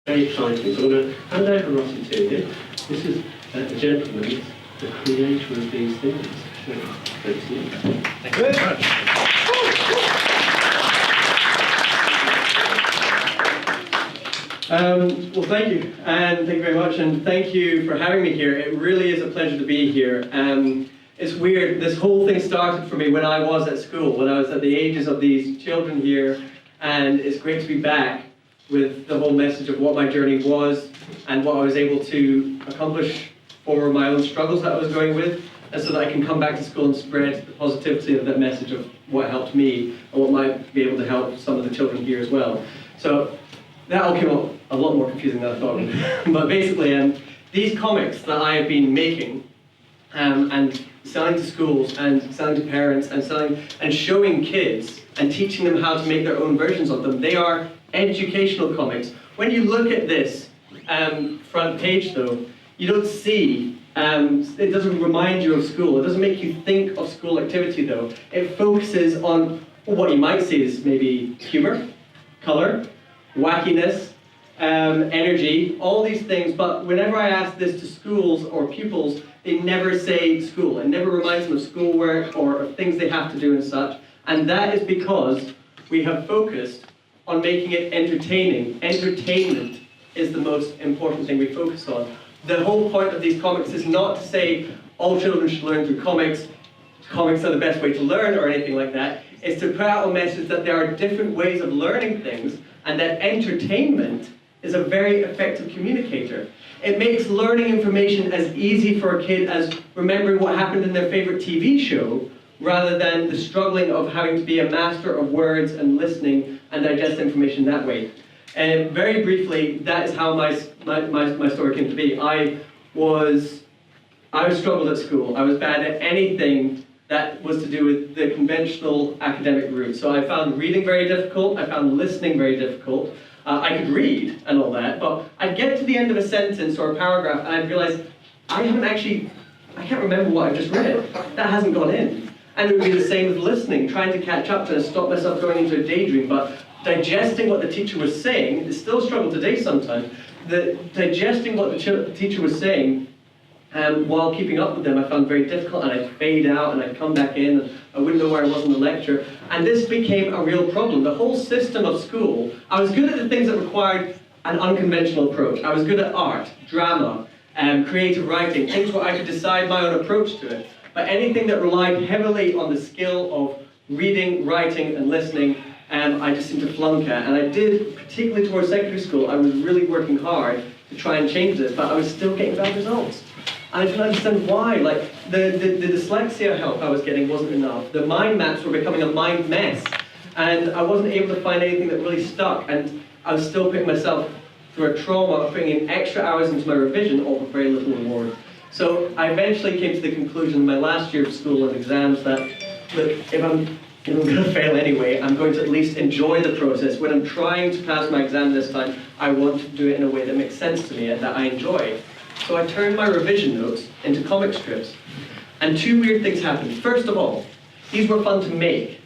Very exciting. So I'm going to hand over Rossi to you. This is a gentleman, the creator of these things. So, thanks to you. Thank you very much. Well, thank you, and thank you very much, and thank you for having me here. It really is a pleasure to be here. It's weird, this whole thing started for me when I was at school, when I was at the ages of these children here, and it's great to be back with the whole message of what my journey was and what I was able to accomplish for my own struggles that I was going with, and so that I can come back to school and spread the positivity of that message of what helped me and what might be able to help some of the children here as well. So that all came up a lot more confusing than I thought it would. But basically, these comics that I have been making and selling to schools and selling to parents and selling and showing kids and teaching them how to make their own versions of them, they are educational comics. When you look at this front page though, you don't see, it doesn't remind you of school, it doesn't make you think of school activity though. It focuses on what you might see as maybe humor, colour, wackiness, energy, all these things, but whenever I ask this to schools or pupils, they never say school. It never reminds them of schoolwork or of things they have to do and such, and that is because we have focused on making it entertaining. Entertainment is the most important thing we focus on. The whole point of these comics is not to say all children should learn through comics, comics are the best way to learn or anything like that. It's to put out a message that there are different ways of learning things and that entertainment is a very effective communicator. It makes learning information as easy for a kid as remembering what happened in their favorite TV show rather than the struggling of having to be a master of words and listening and digest information that way. And very briefly, that is how my story came to be. I struggled at school. I was bad at anything that was to do with the conventional academic route. So I found reading very difficult, I found listening very difficult. I could read and all that, but I'd get to the end of a sentence or a paragraph and I'd realize I can't remember what I just read. That hasn't gone in. And it would be the same with listening, trying to catch up and stop myself going into a daydream, but digesting what the teacher was saying, it's still a struggle today sometimes, digesting what the teacher was saying while keeping up with them I found very difficult, and I'd fade out and I'd come back in and I wouldn't know where I was in the lecture, and this became a real problem. The whole system of school, I was good at the things that required an unconventional approach. I was good at art, drama, creative writing, things where I could decide my own approach to it. But anything that relied heavily on the skill of reading, writing, and listening, I just seemed to flunk at. And I did, particularly towards secondary school, I was really working hard to try and change this, but I was still getting bad results. And I didn't understand why. Like, the dyslexia help I was getting wasn't enough. The mind maps were becoming a mind mess. And I wasn't able to find anything that really stuck. And I was still putting myself through a trauma of putting in extra hours into my revision, all for very little reward. So I eventually came to the conclusion in my last year of school and exams that, look, if I'm going to fail anyway, I'm going to at least enjoy the process. When I'm trying to pass my exam this time, I want to do it in a way that makes sense to me and that I enjoy. So I turned my revision notes into comic strips. And two weird things happened. First of all, these were fun to make.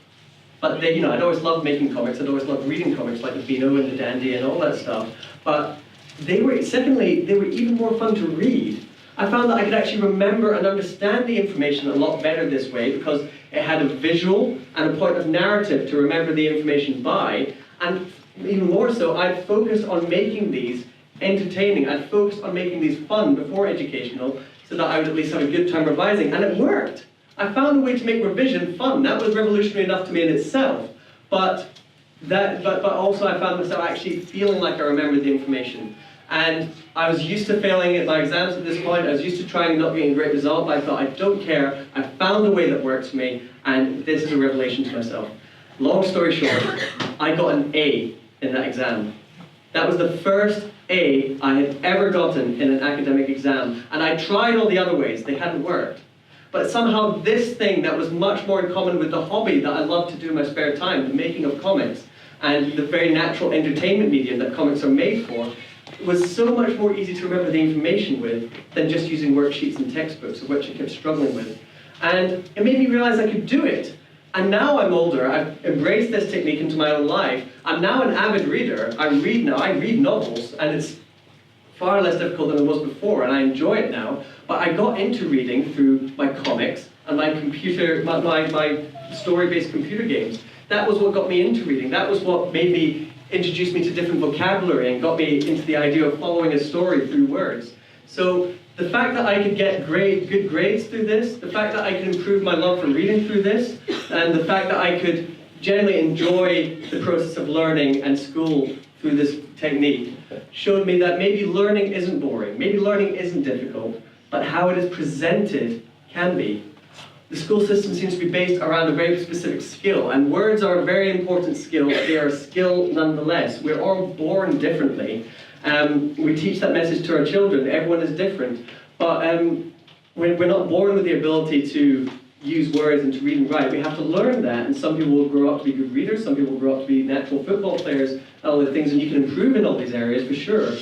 But they, I'd always loved making comics, I'd always loved reading comics like the Beano and the Dandy and all that stuff. But secondly, they were even more fun to read. I found that I could actually remember and understand the information a lot better this way because it had a visual and a point of narrative to remember the information by, and even more so, I'd focused on making these entertaining. I'd focused on making these fun before educational so that I would at least have a good time revising, and it worked. I found a way to make revision fun. That was revolutionary enough to me in itself, but also I found myself actually feeling like I remembered the information. And I was used to failing at my exams at this point. I was used to trying and not getting a great result, but I thought, I don't care. I found a way that works for me, and this is a revelation to myself. Long story short, I got an A in that exam. That was the first A I had ever gotten in an academic exam, and I tried all the other ways. They hadn't worked. But somehow this thing that was much more in common with the hobby that I love to do in my spare time, the making of comics, and the very natural entertainment medium that comics are made for, was so much more easy to remember the information with than just using worksheets and textbooks, of which I kept struggling with. And it made me realize I could do it. And now I'm older, I've embraced this technique into my own life. I'm now an avid reader. I read novels, and it's far less difficult than it was before, and I enjoy it now. But I got into reading through my comics and my story-based computer games. That was what got me into reading. That was what made me introduce me to different vocabulary and got me into the idea of following a story through words. So the fact that I could get good grades through this, the fact that I could improve my love for reading through this, and the fact that I could generally enjoy the process of learning and school through this technique showed me that maybe learning isn't boring, maybe learning isn't difficult, but how it is presented can be. The school system seems to be based around a very specific skill, and words are a very important skill, but they are a skill nonetheless. We're all born differently. We teach that message to our children. Everyone is different, but we're not born with the ability to use words and to read and write. We have to learn that, and some people will grow up to be good readers, some people will grow up to be natural football players, and all the things, and you can improve in all these areas for sure.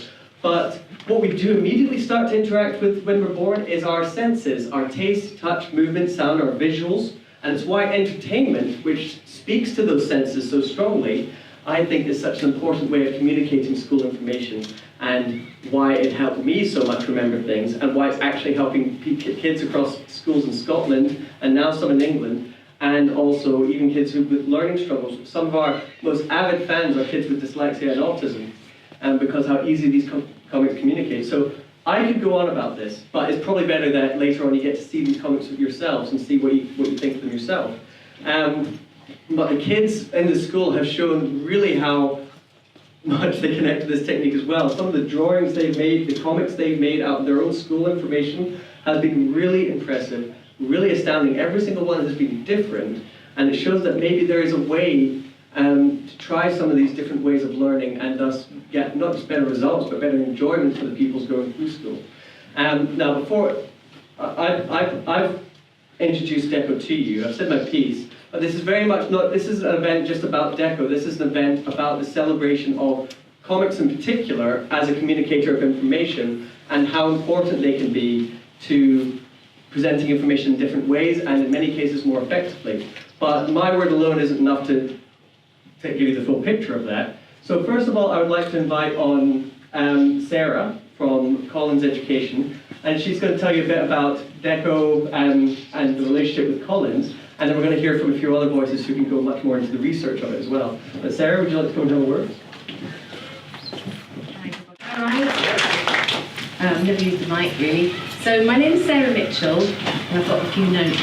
But what we do immediately start to interact with when we're born is our senses, our taste, touch, movement, sound, our visuals, and it's why entertainment, which speaks to those senses so strongly, I think is such an important way of communicating school information, and why it helped me so much remember things, and why it's actually helping kids across schools in Scotland, and now some in England, and also even kids with learning struggles. Some of our most avid fans are kids with dyslexia and autism, because how easy these comics communicate. So I could go on about this, but it's probably better that later on you get to see these comics yourselves and see what you think of them yourself. But the kids in the school have shown really how much they connect to this technique as well. Some of the drawings they've made, the comics they've made out of their own school information has been really impressive, really astounding. Every single one has been different, and it shows that maybe there is a way to try some of these different ways of learning and thus get not just better results, but better enjoyment for the pupils going through school. Now, before I've introduced Dekko to you, I've said my piece, but this is very much not, this is an event just about Dekko. This is an event about the celebration of comics in particular as a communicator of information and how important they can be to presenting information in different ways and in many cases more effectively. But my word alone isn't enough to give you the full picture of that. So first of all, I would like to invite on Sarah from Collins Education, and she's going to tell you a bit about Dekko and the relationship with Collins, and then we're going to hear from a few other voices who can go much more into the research of it as well. But Sarah, would you like to come and have a word? All right. I've never used the mic really. So my name is Sarah Mitchell, and I've got a few notes,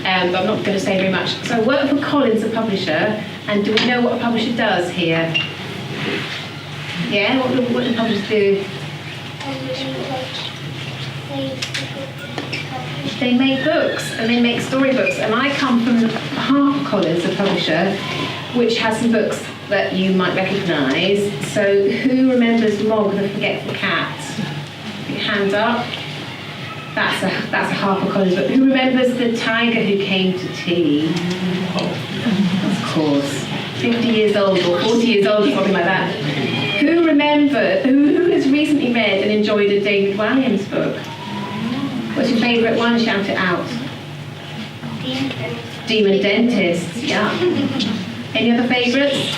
but I'm not going to say very much. So I work for Collins, a publisher, and do we know what a publisher does here? Yeah, what do publishers do? They make books, and they make storybooks, and I come from Harper Collins, a publisher, which has some books that you might recognise. So who remembers Mog the Forgetful Cat? Put your hand up. That's a Harper Collins book. Who remembers The Tiger Who Came to Tea? Of course. 50 years old or 40 years old or something like that. Who has recently read and enjoyed a David Walliams book? What's your favourite one? Shout it out. Demon Dentist, yeah. Any other favourites?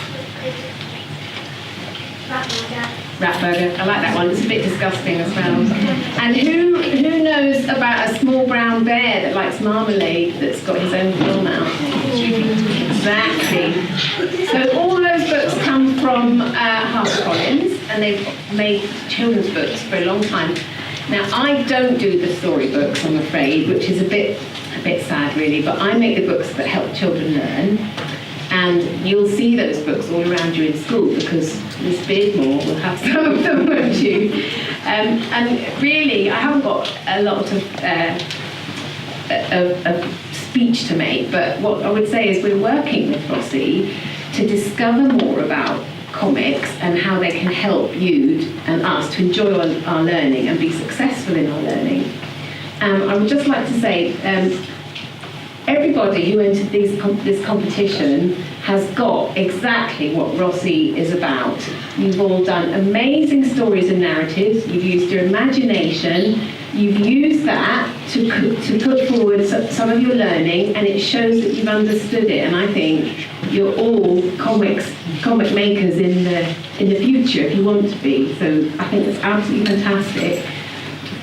Rat-burger. I like that one. It's a bit disgusting as well. And who knows about a small brown bear that likes marmalade that's got his own little mouth? Exactly. So all those books come from HarperCollins, and they've made children's books for a long time. Now I don't do the storybooks, I'm afraid, which is a bit sad really. But I make the books that help children learn. And you'll see those books all around you in school because Miss Beardmore will have some of them, won't you? And really, I haven't got a lot of speech to make, but what I would say is we're working with Rossi to discover more about comics and how they can help you and us to enjoy our learning and be successful in our learning. I would just like to say, everybody who entered this competition has got exactly what Rossi is about. You've all done amazing stories and narratives. You've used your imagination. you've used that to put forward some of your learning, and it shows that you've understood it. And I think you're all comic makers in the future if you want to be. So I think it's absolutely fantastic.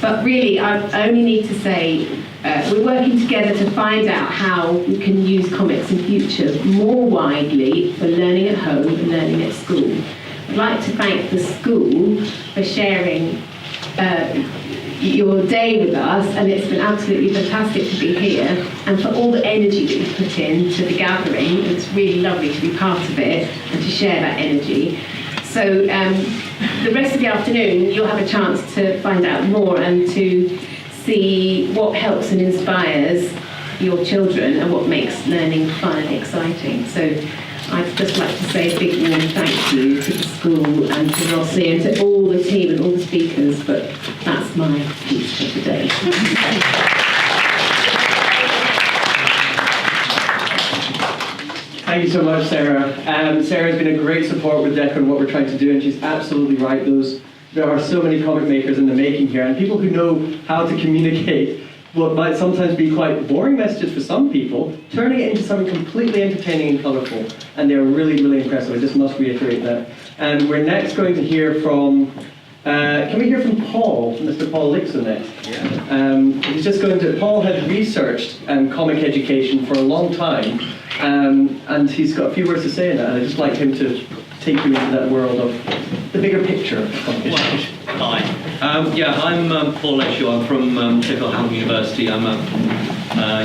But really, I only need to say we're working together to find out how we can use comics in future more widely for learning at home and learning at school. I'd like to thank the school for sharing your day with us, and it's been absolutely fantastic to be here, and for all the energy that you put into the gathering. It's really lovely to be part of it and to share that energy. So the rest of the afternoon you'll have a chance to find out more and to see what helps and inspires your children and what makes learning fun and exciting. So I'd just like to say a big warm thank you to the school and to Rossi and to all the team and all the speakers, but that's my piece for today. Thank you so much, Sarah. Sarah's been a great support with Dekko and what we're trying to do, and she's absolutely right. There are so many comic makers in the making here, and people who know how to communicate what might sometimes be quite boring messages for some people, turning it into something completely entertaining and colourful, and they're really, really impressive. I just must reiterate that. And we're next going to hear from, can we hear from Paul, Mr. Paul Aleixo next? Yeah. Paul had researched comic education for a long time, and he's got a few words to say in that, and I'd just like him to take you into that world of the bigger picture of comic education. Hi. I'm Paul Aleixo. I'm from Dekko University. I'm a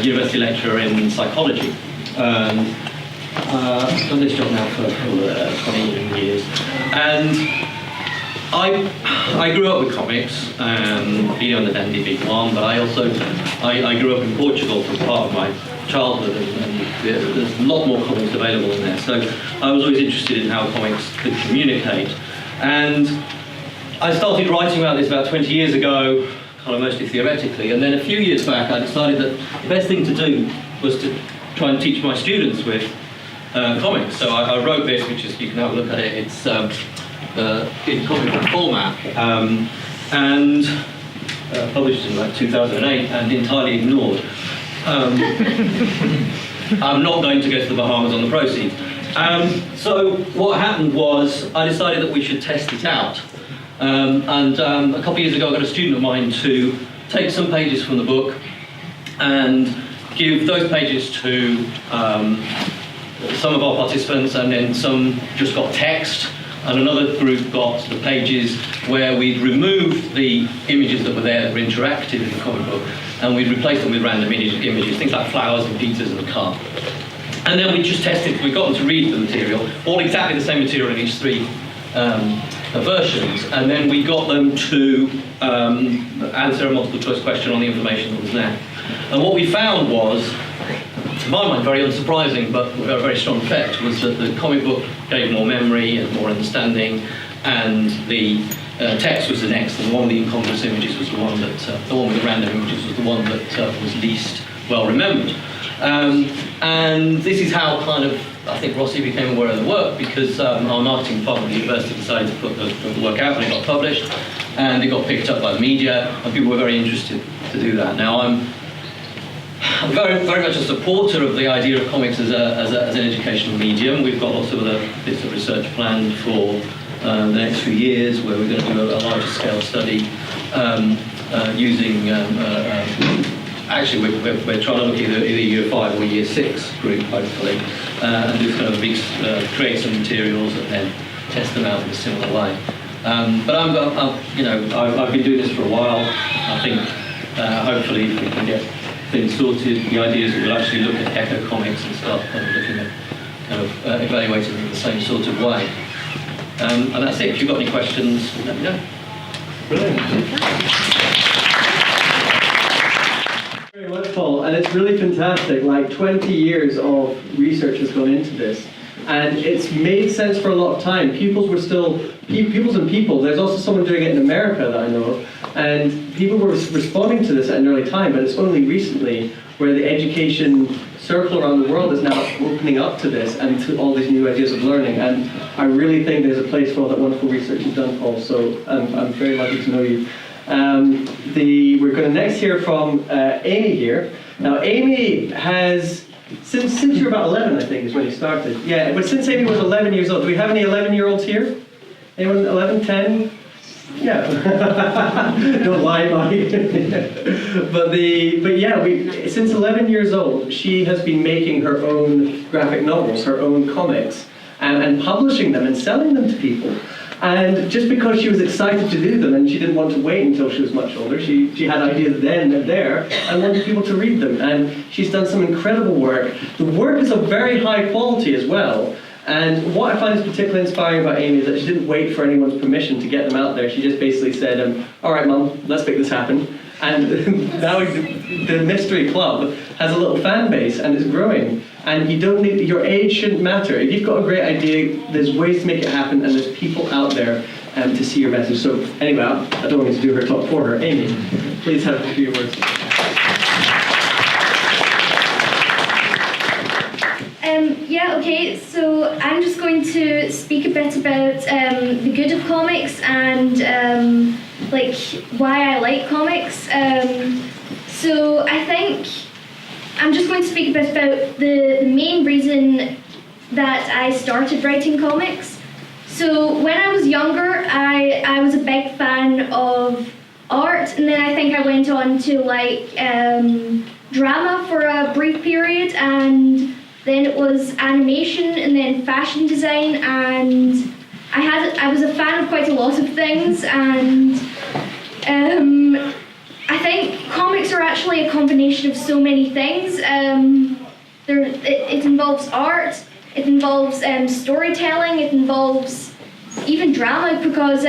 university lecturer in psychology. I've done this job now for 20 years. And I grew up with comics, on the Dandy Big One, but I grew up in Portugal for part of my childhood, and there's a lot more comics available in there. So I was always interested in how comics could communicate. And I started writing about this about 20 years ago, kind of mostly theoretically, and then a few years back I decided that the best thing to do was to try and teach my students with comics. So I wrote this, which is, you can have a look at it, it's in comic book format, and published in like 2008 and entirely ignored. I'm not going to go to the Bahamas on the proceeds. So what happened was I decided that we should test it out. A couple of years ago I got a student of mine to take some pages from the book and give those pages to some of our participants, and then some just got text, and another group got the pages where we'd removed the images that were there that were interactive in the comic book, and we'd replaced them with random images, things like flowers and pizzas and a car. And then we just tested, we got them to read the material, all exactly the same material in each three versions, and then we got them to answer a multiple choice question on the information that was there. And what we found was, to my mind, very unsurprising, but with a very strong effect, was that the comic book gave more memory and more understanding, and the text was the next, and the one with the incongruous images was the one that, the one with the random images was the one that was least well remembered. And this is how kind of, I think Rossi became aware of the work, because our marketing department at the university decided to put the work out, and it got published, and it got picked up by the media, and people were very interested to do that. Now I'm very, very much a supporter of the idea of comics as an educational medium. We've got lots of other bits of research planned for the next few years, where we're going to do a larger scale study using, actually we're trying to look at either year 5 or year 6 group, hopefully, and do kind of create some materials and then test them out in a similar way. But I've been doing this for a while. I think hopefully if we can get things sorted, the idea is that we'll actually look at echo comics and start kind of looking at kind of evaluating them in the same sort of way. And that's it. If you've got any questions, let me know. Brilliant. Very much, Paul, and it's really fantastic. Like 20 years of research has gone into this, and it's made sense for a lot of time. Pupils were still pupils and people. There's also someone doing it in America that I know of, and people were responding to this at an early time, but it's only recently where the education circle around the world is now opening up to this and to all these new ideas of learning. And I really think there's a place for all that wonderful research you've done, Paul. So I'm very lucky to know you. We're going to next hear from Amy here. Now, Amy has, since you were about 11, I think, is when you started. Yeah, but since Amy was 11 years old, do we have any 11-year-olds here? Anyone 11, 10? Yeah. Don't lie, Mike. Since 11 years old, she has been making her own graphic novels, her own comics, and publishing them and selling them to people. And just because she was excited to do them and she didn't want to wait until she was much older, she had ideas then and there and wanted people to read them. And she's done some incredible work. The work is of very high quality as well. And what I find is particularly inspiring about Amy is that she didn't wait for anyone's permission to get them out there. She just basically said, all right, Mum, let's make this happen. And now the Mystery Club has a little fan base and it's growing. And you don't need, your age shouldn't matter. If you've got a great idea, there's ways to make it happen and there's people out there to see your message. So anyway, I don't want me to do her talk for her. Amy, please have a few words. Okay, so I'm just going to speak a bit about the good of comics and like why I like comics. So I think I'm just going to speak a bit about the main reason that I started writing comics. So when I was younger, I was a big fan of art, and then I think I went on to like drama for a brief period, and then it was animation, and then fashion design, and I was a fan of quite a lot of things, and I think comics are actually a combination of so many things. It involves art, it involves storytelling, it involves even drama, because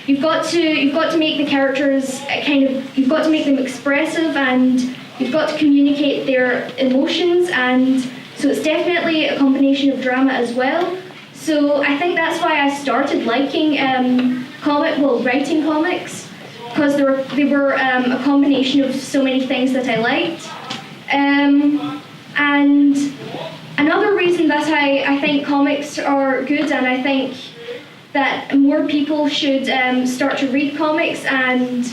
you've got to make the characters you've got to make them expressive, and you've got to communicate their emotions, and so it's definitely a combination of drama as well. So I think that's why I started liking writing comics, because they were a combination of so many things that I liked. And another reason that I think comics are good, and I think that more people should start to read comics, and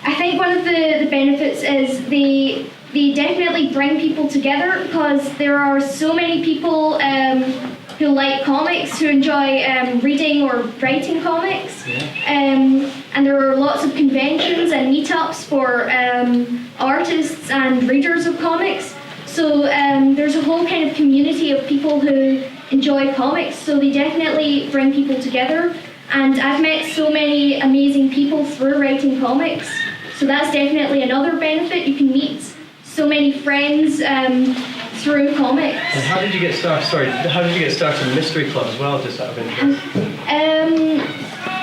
I think one of the benefits is they definitely bring people together, because there are so many people who like comics, who enjoy reading or writing comics. And there are lots of conventions and meetups for artists and readers of comics. So there's a whole kind of community of people who enjoy comics, so they definitely bring people together. And I've met so many amazing people through writing comics. So that's definitely another benefit. You can meet so many friends through comics. And how did you get started? Sorry, how did you get started in Mystery Club as well, just out of interest?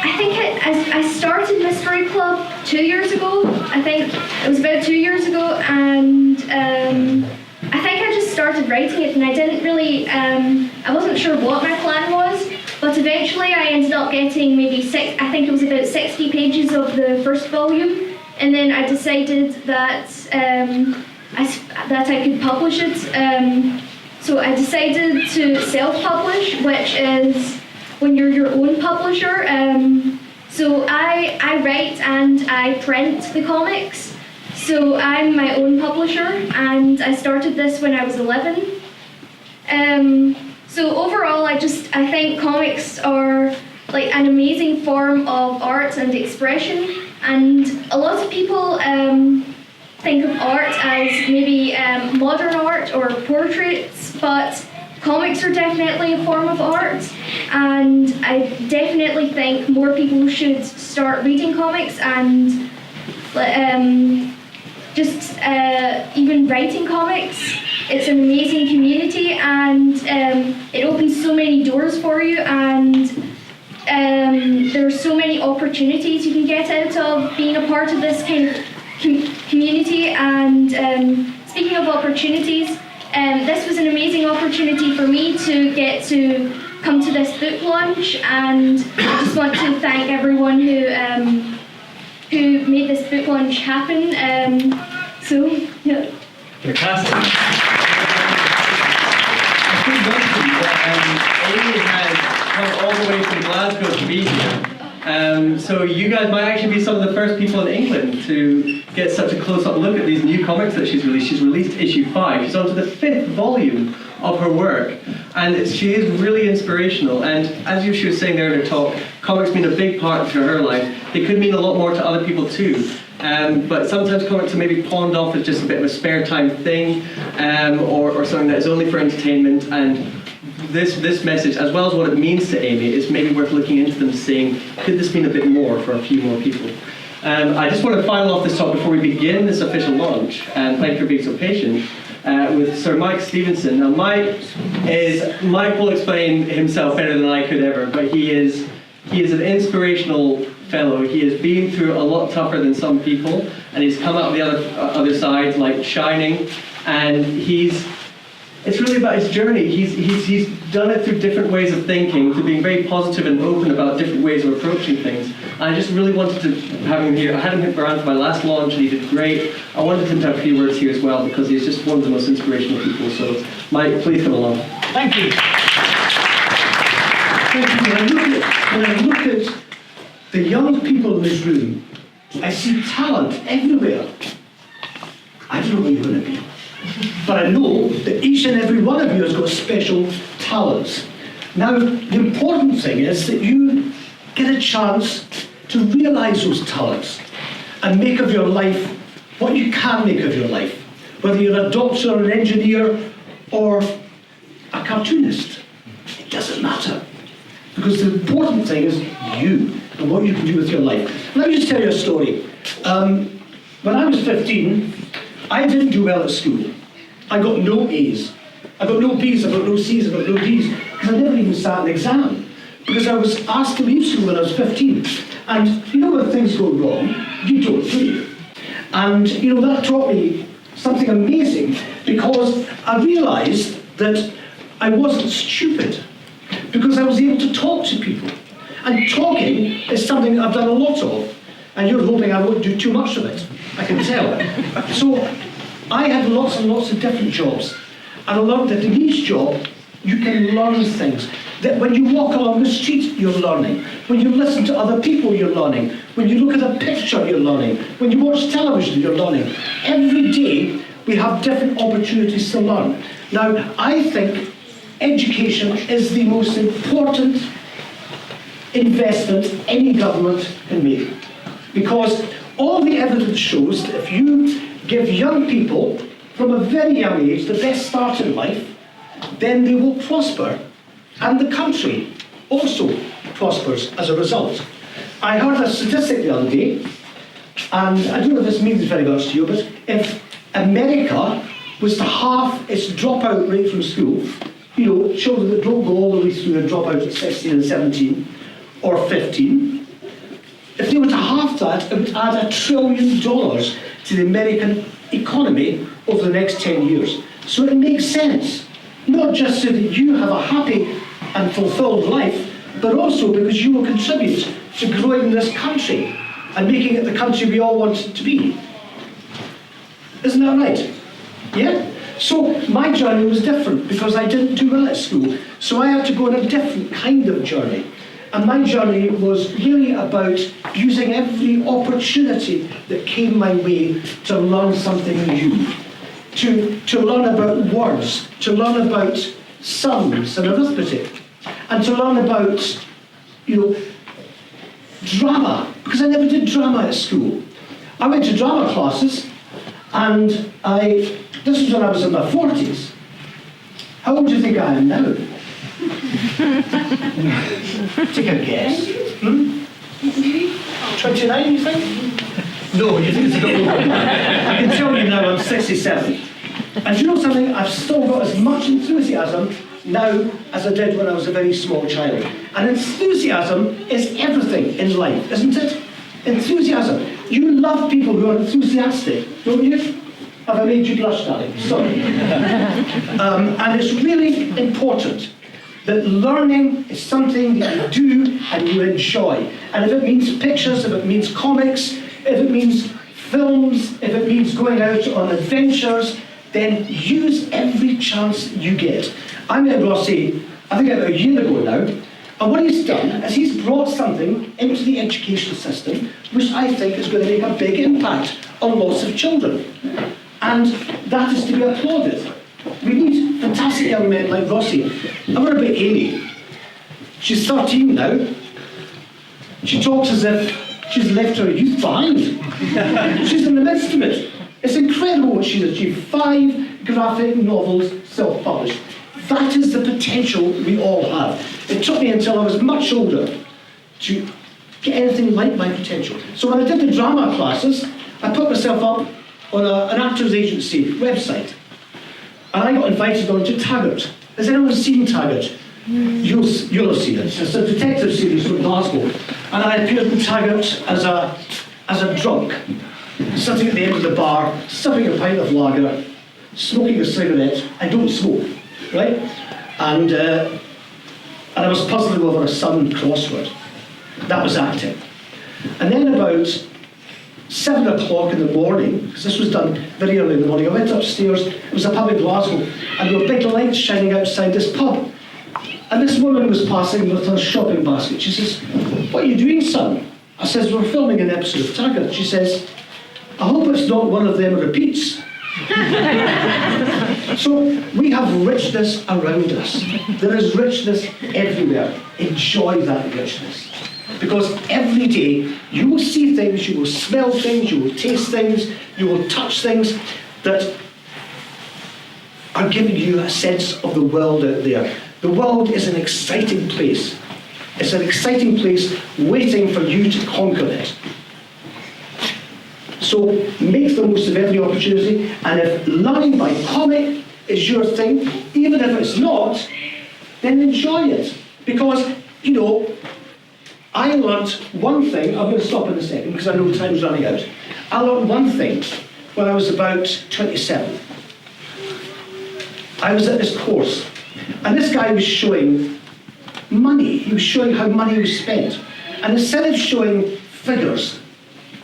I think I started Mystery Club 2 years ago. I think it was about 2 years ago, and I think I just started writing it, and I didn't really, I wasn't sure what my plan was, but eventually I ended up getting maybe I think it was about 60 pages of the first volume. And then I decided that I could publish it. So I decided to self-publish, which is when you're your own publisher. So I write and I print the comics. So I'm my own publisher, and I started this when I was 11. So overall, I think comics are like an amazing form of art and expression. And a lot of people think of art as maybe modern art or portraits, but comics are definitely a form of art, and I definitely think more people should start reading comics and even writing comics. It's an amazing community, and it opens so many doors for you, and there are so many opportunities you can get out of being a part of this kind of community. And speaking of opportunities, this was an amazing opportunity for me to get to come to this book launch, and I just want to thank everyone who made this book launch happen. Fantastic. I should mention that Amy has come all the way from Glasgow to be here. So you guys might actually be some of the first people in England to get such a close-up look at these new comics that she's released. She's released issue 5. She's on to the 5th volume of her work, and she is really inspirational. And as she was saying there in her talk, comics mean a big part to her life. They could mean a lot more to other people too. But sometimes comics are maybe pawned off as just a bit of a spare time thing, or something that is only for entertainment. And this message, as well as what it means to Amy, is maybe worth looking into them, saying, could this mean a bit more for a few more people? I just want to final off this talk before we begin this official launch, and thank you for being so patient, with Sir Mike Stevenson. Now Mike will explain himself better than I could ever, but he is an inspirational fellow. He has been through a lot tougher than some people, and he's come out of the other side like shining, and it's really about his journey. He's done it through different ways of thinking, through being very positive and open about different ways of approaching things. And I just really wanted to have him here. I had him around for my last launch, and he did great. I wanted him to have a few words here as well, because he's just one of the most inspirational people. So, Mike, please come along. Thank you. Thank you. When I look at the young people in this room, I see talent everywhere. I don't know where you're going to be, but I know that each and every one of you has got special talents. Now, the important thing is that you get a chance to realise those talents and make of your life what you can make of your life, whether you're a doctor or an engineer or a cartoonist. It doesn't matter, because the important thing is you and what you can do with your life. Let me just tell you a story. When I was 15, I didn't do well at school. I got no A's. I got no B's, I got no C's, I got no D's, because I never even sat an exam, because I was asked to leave school when I was 15. And you know when things go wrong, you don't, do you? And you know, that taught me something amazing, because I realised that I wasn't stupid, because I was able to talk to people. And talking is something I've done a lot of, and you're hoping I won't do too much of it, I can tell. So I had lots and lots of different jobs, and I learned that in each job you can learn things. That when you walk along the street, you're learning. When you listen to other people, you're learning. When you look at a picture, you're learning. When you watch television, you're learning. Every day we have different opportunities to learn. Now, I think education is the most important investment any government can make, because all the evidence shows that if you give young people from a very young age the best start in life, then they will prosper, and the country also prospers as a result. I heard a statistic the other day, and I don't know if this means very much to you, but if America was to halve its dropout rate from school, you know, children that don't go all the way through and drop out at 16 and 17, or 15, if they were to halve that, it would add $1 trillion to the American economy over the next 10 years. So it makes sense, not just so that you have a happy and fulfilled life, but also because you will contribute to growing this country and making it the country we all want it to be. Isn't that right? Yeah? So my journey was different, because I didn't do well at school. So I had to go on a different kind of journey. And my journey was really about using every opportunity that came my way to learn something new, to learn about words, to learn about sums and arithmetic, and to learn about, you know, drama, because I never did drama at school. I went to drama classes, and this was when I was in my 40s. How old do you think I am now? Take a guess. 29, you think? No, you think it's a bit older. I can tell you now I'm 67. And you know something? I've still got as much enthusiasm now as I did when I was a very small child. And enthusiasm is everything in life, isn't it? Enthusiasm. You love people who are enthusiastic, don't you? Have I made you blush, darling? Sorry. And it's really important that learning is something that you do and you enjoy. And if it means pictures, if it means comics, if it means films, if it means going out on adventures, then use every chance you get. I met Rossi, I think about a year ago now, And what he's done is he's brought something into the education system which I think is going to make a big impact on lots of children. And that is to be applauded. We need fantastic young men like Rossi. And what about Amy? She's 13 now. She talks as if she's left her youth behind. She's in the midst of it. It's incredible what she's achieved. 5 graphic novels self-published. That is the potential we all have. It took me until I was much older to get anything like my potential. So when I did the drama classes, I put myself up on an actors agency website. And I got invited on to Taggart. Has anyone seen Taggart? You'll have seen it. It's a detective series from Glasgow. And I appeared in Taggart as a drunk, sitting at the end of the bar, sipping a pint of lager, smoking a cigarette. I don't smoke, right? And I was puzzling over a sudden crossword. That was acting. And then about 7 o'clock in the morning, because this was done very early in the morning, I went upstairs. It was a pub in Glasgow, and there were big lights shining outside this pub. And this woman was passing with her shopping basket. She says, "What are you doing, son?" I says, "We're filming an episode of Taggart." She says, "I hope it's not one of them repeats." So we have richness around us. There is richness everywhere. Enjoy that richness. Because every day you will see things, you will smell things, you will taste things, you will touch things that are giving you a sense of the world out there. The world is an exciting place. It's an exciting place waiting for you to conquer it. So make the most of every opportunity, and if learning by comic is your thing, even if it's not, then enjoy it. Because, you know, I learnt one thing. I'm going to stop in a second because I know time's running out. I learnt one thing when I was about 27. I was at this course, and this guy was showing money. He was showing how money was spent. And instead of showing figures,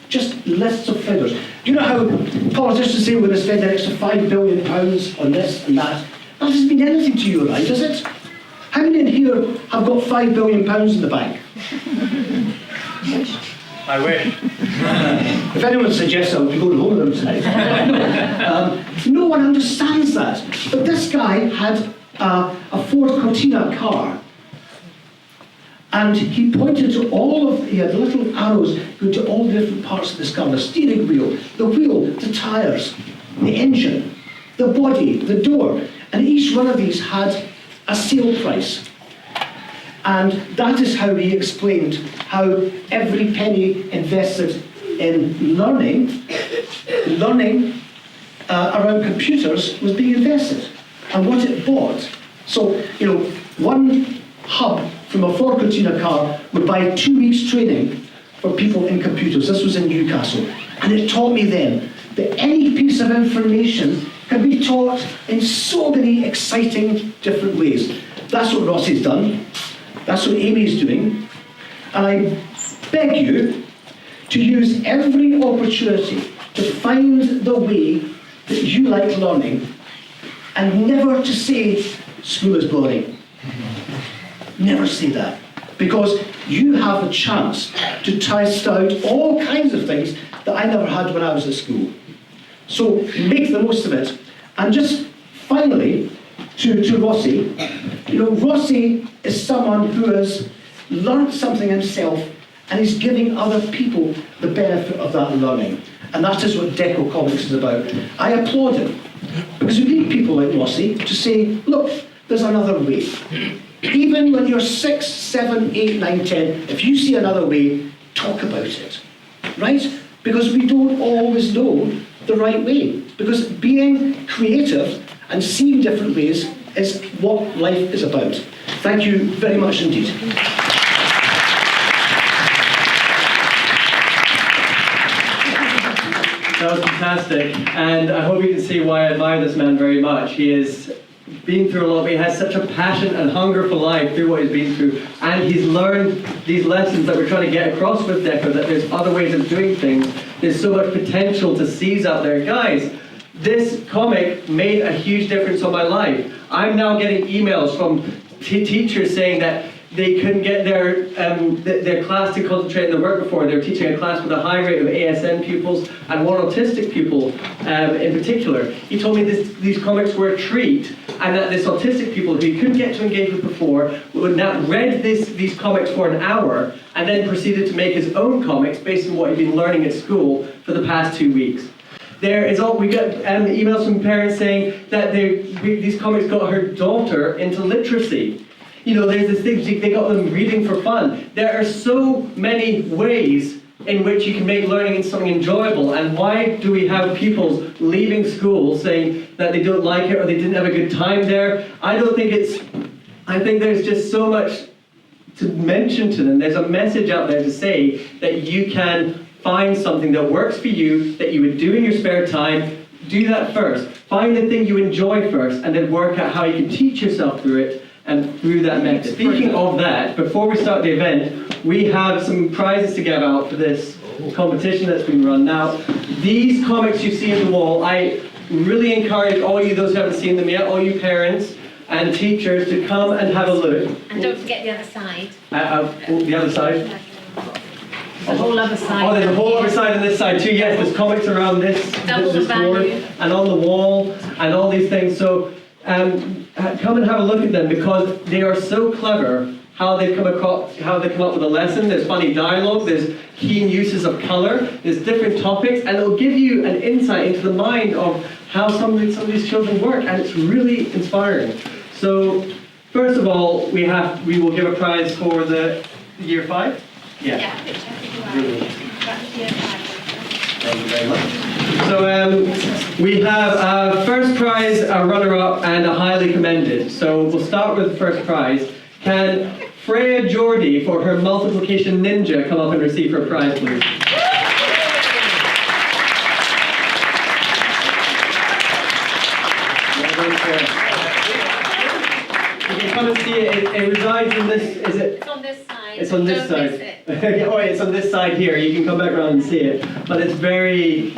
just lists of figures. You know how politicians say we're going to spend an extra £5 billion on this and that? That doesn't mean anything to you, right, does it? How many in here have got £5 billion in the bank? I wish. If anyone suggests I would be going home with them tonight. No one understands that. But this guy had a Ford Cortina car. And he pointed to he had little arrows going to all the different parts of this car: the steering wheel, the tyres, the engine, the body, the door. And each one of these had a sale price. And that is how he explained how every penny invested in learning around computers was being invested and what it bought. So, you know, one hub from a Ford Cortina car would buy 2 weeks training for people in computers. This was in Newcastle. And it taught me then that any piece of information can be taught in so many exciting different ways. That's what Rossi's done. That's what Amy's doing. And I beg you to use every opportunity to find the way that you like learning, and never to say school is boring. Never say that. Because you have a chance to test out all kinds of things that I never had when I was at school. So make the most of it. And just finally, to Rossi, you know, Rossi is someone who has learned something himself and is giving other people the benefit of that learning. And that is what Dekko Comics is about. I applaud him, because we need people like Rossi to say, look, there's another way. Even when you're 6, 7, 8, 9, 10, if you see another way, talk about it, right? Because we don't always know the right way. Because being creative and seeing different ways is what life is about. Thank you very much indeed. That was fantastic, and I hope you can see why I admire this man very much. He has been through a lot, but he has such a passion and hunger for life through what he's been through, and he's learned these lessons that we're trying to get across with Dekko, that there's other ways of doing things. There's so much potential to seize out there. Guys, this comic made a huge difference on my life. I'm now getting emails from teachers saying that they couldn't get their class to concentrate on their work before. They were teaching a class with a high rate of ASN pupils and one autistic pupil in particular. He told me these comics were a treat, and that this autistic pupil who he couldn't get to engage with before would now read these comics for an hour and then proceeded to make his own comics based on what he'd been learning at school for the past 2 weeks. We got emails from parents saying that these comics got her daughter into literacy. You know, there's this thing, they got them reading for fun. There are so many ways in which you can make learning into something enjoyable, and why do we have pupils leaving school saying that they don't like it or they didn't have a good time there? I think there's just so much to mention to them. There's a message out there to say that you can find something that works for you, that you would do in your spare time. Do that first. Find the thing you enjoy first, and then work out how you can teach yourself through it and through that method. Speaking of that, before we start the event, we have some prizes to give out for this competition that's been run. Now, these comics you see on the wall, I really encourage all you, those who haven't seen them yet, all you parents and teachers, to come and have a look. And don't forget the other side. The other side. The whole other side. Oh, there's a whole other side and this side too. Yes, there's comics around this board and on the wall and all these things. So come and have a look at them, because they are so clever. How they come up with a lesson. There's funny dialogue. There's keen uses of color. There's different topics, and it'll give you an insight into the mind of how some of these children work, and it's really inspiring. So, first of all, we will give a prize for the year 5. Yeah. Brilliant. Thank you very much. So we have a first prize, a runner-up, and a highly commended. So we'll start with the first prize. Can Freya Geordie, for her multiplication ninja, come up and receive her prize, please? You can come and see it. It resides in this. Is it? It's on this side. It's on this Don't side. miss it. Oh, it's on this side here. You can come back around and see it. But it's very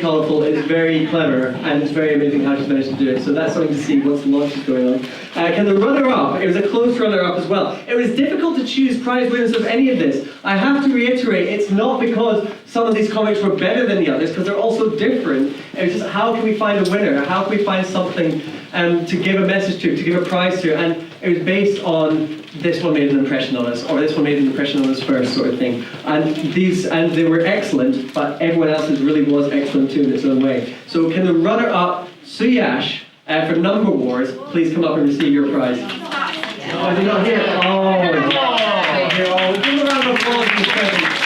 colourful, it's very clever, and it's very amazing how she's managed to do it. So that's something to see once the launch is going on. Can the runner-up, it was a close runner-up as well. It was difficult to choose prize winners of any of this. I have to reiterate, it's not because some of these comics were better than the others, because they're all so different. It's just, how can we find a winner? How can we find something to give a message to give a prize to? And it was based on this one made an impression on us, or this one made an impression on us first, sort of thing. And they were excellent, but everyone else's really was excellent too in its own way. So can the runner-up, Suyash, for Number Wars, please come up and receive your prize? Oh, is he not here? Give him a round of applause for his presence.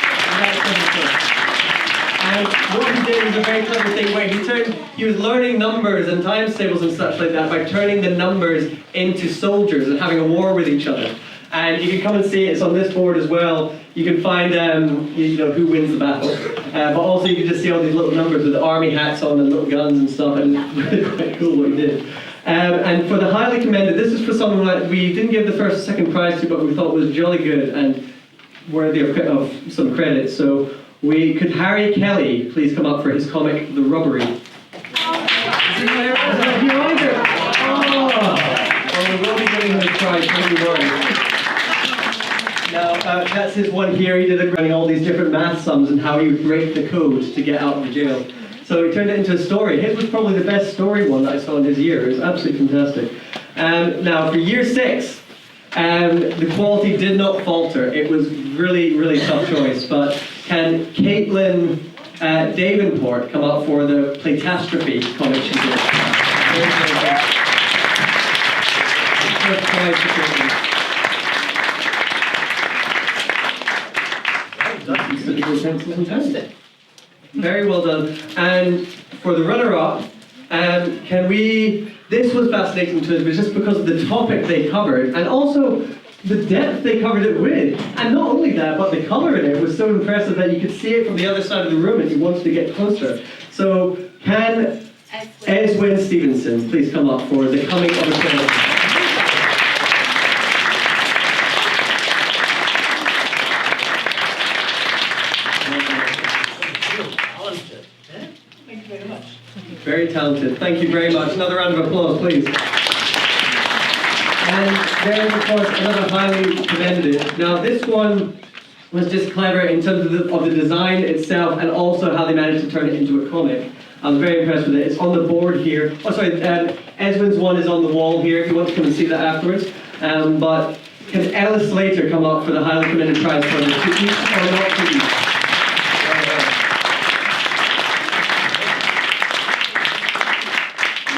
And what he did was a very clever thing where he was learning numbers and times tables and such like that by turning the numbers into soldiers and having a war with each other. And you can come and see it. It's on this board as well. You can find who wins the battle. But also you can just see all these little numbers with army hats on and little guns and stuff. And it's really quite cool what he did. And for the highly commended, this is for someone that we didn't give the first and second prize to, but we thought was jolly good and worthy of some credit. So could Harry Kelly please come up for his comic, The Robbery? Is he here either? Oh, we will be giving him a prize, don't you worry. Now, that's his one here. He did it running all these different math sums and how he would break the code to get out of the jail. So he turned it into a story. His was probably the best story one that I saw in his year. It was absolutely fantastic. Now, for year 6, the quality did not falter. It was really tough choice. But can Caitlin Davenport come up for the Playtastrophe comic she did? First prize for Caitlin. Fantastic. Very well done. And for the runner-up, this was fascinating to us, but just because of the topic they covered, and also the depth they covered it with. And not only that, but the colour in it was so impressive that you could see it from the other side of the room and you wanted to get closer. So can Eswin Stevenson please come up for the coming of a film? Thank you very much. Very talented. Thank you very much. Another round of applause, please. And there's of course another highly commended. Now this one was just clever in terms of the design itself and also how they managed to turn it into a comic. I was very impressed with it. It's on the board here. Oh, sorry, Esmond's one is on the wall here if you want to come and see that afterwards. But can Ella Slater come up for the highly commended prize for the to each or not to each?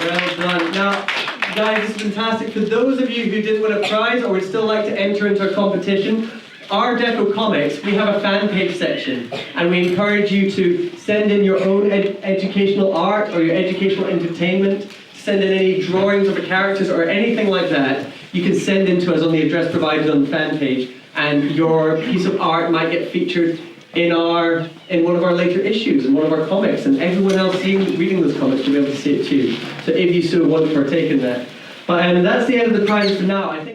Well done. Now, guys, this is fantastic. For those of you who didn't win a prize or would still like to enter into a competition, our Dekko Comics, we have a fan page section, and we encourage you to send in your own educational art or your educational entertainment, send in any drawings of the characters or anything like that. You can send in to us on the address provided on the fan page, and your piece of art might get featured in one of our later issues, in one of our comics, and everyone else reading those comics will be able to see it too. So if you so want to partake in that. But that's the end of the prize for now. I think.